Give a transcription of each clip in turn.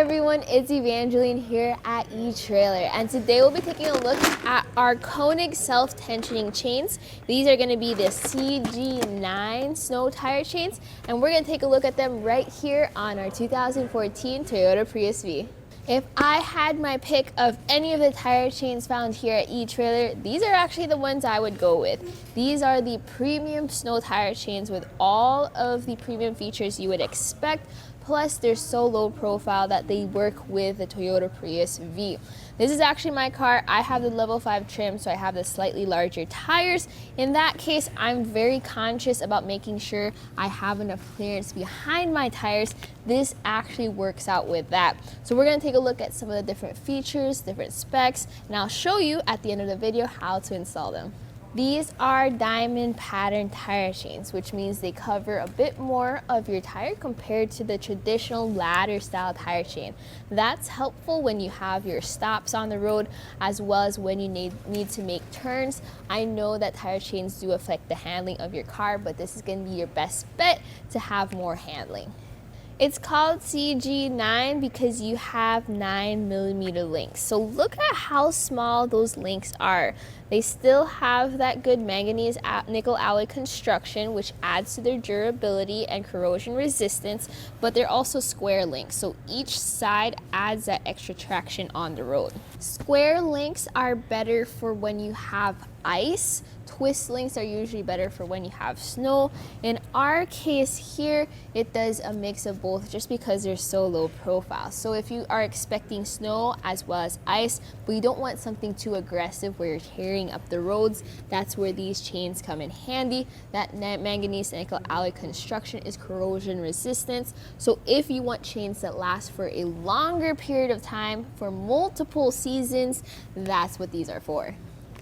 everyone, it's Evangeline here at eTrailer, and today we'll be taking a look at our Konig Self-Tensioning Chains. These are going to be the CG9 Snow Tire Chains, and we're going to take a look at them right here on our 2014 Toyota Prius V. If I had my pick of any of the tire chains found here at eTrailer, these are actually the ones I would go with. These are the premium snow tire chains with all of the premium features you would expect. Plus, they're so low profile that they work with the Toyota Prius V. This is actually my car. I have the level 5 trim, so I have the slightly larger tires. In that case, I'm very conscious about making sure I have enough clearance behind my tires. This actually works out with that. So we're gonna take a look at some of the different features, different specs, and I'll show you at the end of the video how to install them. These are diamond pattern tire chains, which means they cover a bit more of your tire compared to the traditional ladder style tire chain. That's helpful when you have your stops on the road, as well as when you need to make turns. I know that tire chains do affect the handling of your car, but this is going to be your best bet to have more handling. It's called CG9 because you have 9mm links. So look at how small those links are. They still have that good manganese nickel alloy construction, which adds to their durability and corrosion resistance, but they're also square links. So each side adds that extra traction on the road. Square links are better for when you have ice. Twist links are usually better for when you have snow. In our case here, it does a mix of both just because they're so low profile. So if you are expecting snow as well as ice, but you don't want something too aggressive where you're tearing up the roads, that's where these chains come in handy. That manganese nickel alloy construction is corrosion resistant. So if you want chains that last for a longer period of time, for multiple seasons, that's what these are for.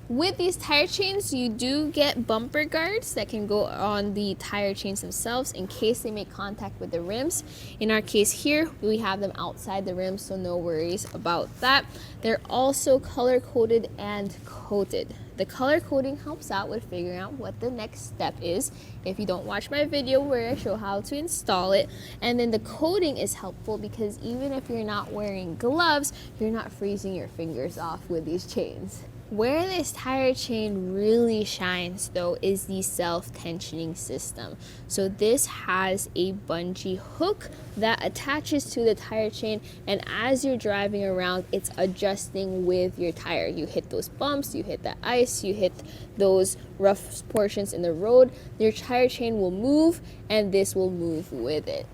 With these tire chains, you do get bumper guards that can go on the tire chains themselves in case they make contact with the rims. In our case here, we have them outside the rims, so no worries about that. They're also color coded and coated. The color coding helps out with figuring out what the next step is if you don't watch my video where I show how to install it. And then the coating is helpful because even if you're not wearing gloves, you're not freezing your fingers off with these chains. Where this tire chain really shines though is the self-tensioning system. So this has a bungee hook that attaches to the tire chain, and as you're driving around, it's adjusting with your tire. You hit those bumps, you hit the ice, you hit those rough portions in the road, your tire chain will move and this will move with it.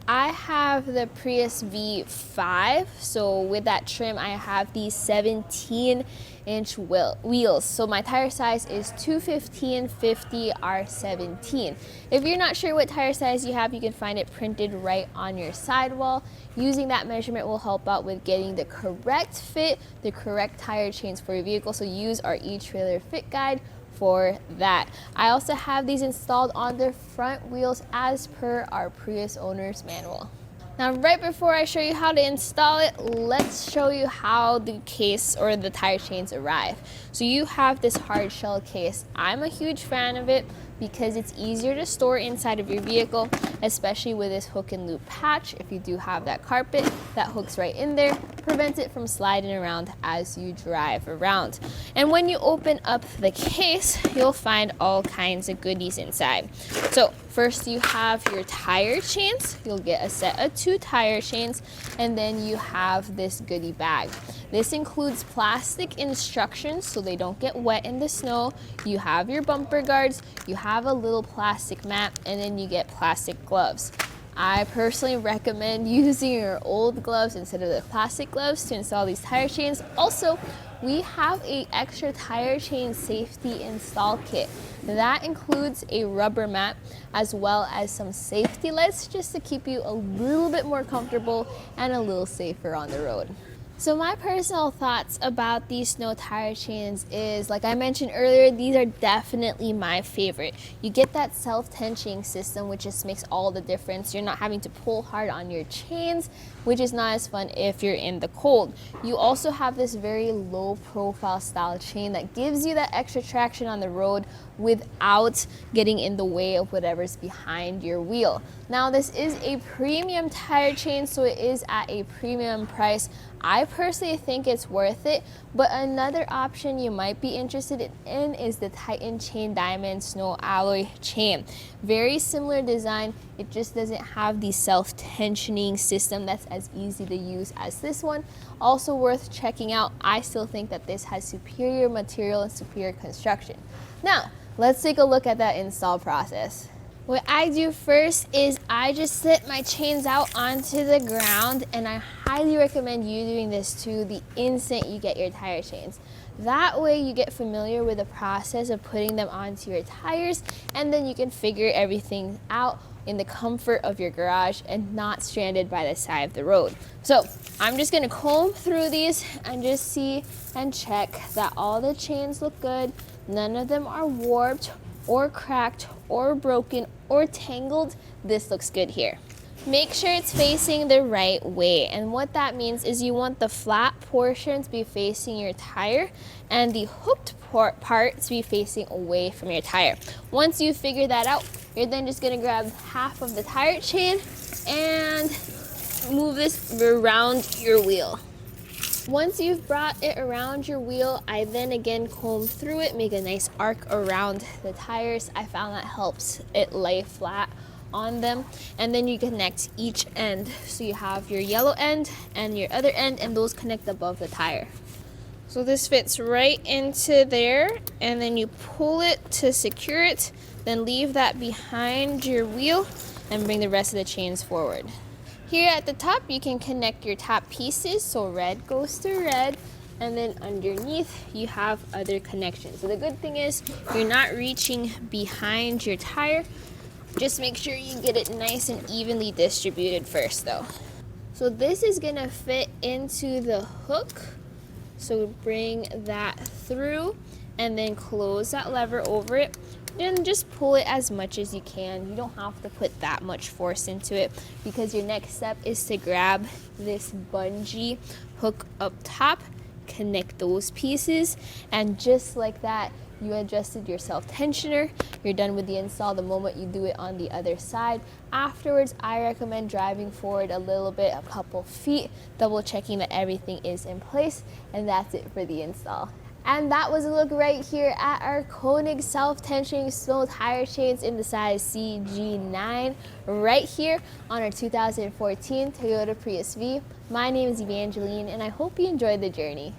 I have the Prius V5, so with that trim I have the 17-inch wheels. So my tire size is 215/50 R17. If you're not sure what tire size you have, you can find it printed right on your sidewall. Using that measurement will help out with getting the correct fit, the correct tire chains for your vehicle, so use our eTrailer Fit Guide for that. I also have these installed on the front wheels as per our Prius owner's manual. Now, right before I show you how to install it, let's show you how the case or the tire chains arrive. So you have this hard shell case. I'm a huge fan of it because it's easier to store inside of your vehicle, especially with this hook and loop patch. If you do have that carpet, that hooks right in there, prevents it from sliding around as you drive around. And when you open up the case, you'll find all kinds of goodies inside. So first you have your tire chains. You'll get a set of 2 tire chains, and then you have this goodie bag. This includes plastic instructions so they don't get wet in the snow. You have your bumper guards, you have a little plastic mat, and then you get plastic gloves. I personally recommend using your old gloves instead of the plastic gloves to install these tire chains. Also, we have an extra tire chain safety install kit. That includes a rubber mat as well as some safety lights just to keep you a little bit more comfortable and a little safer on the road. So my personal thoughts about these snow tire chains is, like I mentioned earlier, these are definitely my favorite. You get that self-tensioning system, which just makes all the difference. You're not having to pull hard on your chains, which is not as fun if you're in the cold. You also have this very low profile style chain that gives you that extra traction on the road without getting in the way of whatever's behind your wheel. Now this is a premium tire chain, so it is at a premium price. I personally think it's worth it, but another option you might be interested in is the Titan Chain Diamond Snow Alloy chain. Very similar design, it just doesn't have the self-tensioning system that's as easy to use as this one. Also worth checking out. I still think that this has superior material and superior construction. Now, let's take a look at that install process. What I do first is I just sit my chains out onto the ground, and I highly recommend you doing this too the instant you get your tire chains. That way you get familiar with the process of putting them onto your tires, and then you can figure everything out in the comfort of your garage and not stranded by the side of the road. So I'm just gonna comb through these and just see and check that all the chains look good. None of them are warped or cracked or broken or tangled. This looks good here. Make sure it's facing the right way, and what that means is you want the flat portion to be facing your tire and the hooked part to be facing away from your tire. Once you figure that out, you're then just gonna grab half of the tire chain and move this around your wheel. Once you've brought it around your wheel, I then again comb through it, make a nice arc around the tires. I found that helps it lay flat on them. And then you connect each end. So you have your yellow end and your other end, and those connect above the tire. So this fits right into there, and then you pull it to secure it, then leave that behind your wheel and bring the rest of the chains forward. Here at the top, you can connect your top pieces, so red goes to red, and then underneath you have other connections. So the good thing is you're not reaching behind your tire. Just make sure you get it nice and evenly distributed first though. So this is gonna fit into the hook. So bring that through and then close that lever over it. And just pull it as much as you can. You don't have to put that much force into it, because your next step is to grab this bungee hook up top, connect those pieces, and just like that, you adjusted your self-tensioner. You're done with the install the moment you do it on the other side. Afterwards, I recommend driving forward a little bit, a couple feet, double checking that everything is in place, and that's it for the install. And that was a look right here at our Konig Self-Tensioning Snow Tire Chains in the size CG9 right here on our 2014 Toyota Prius V. My name is Evangeline, and I hope you enjoyed the journey.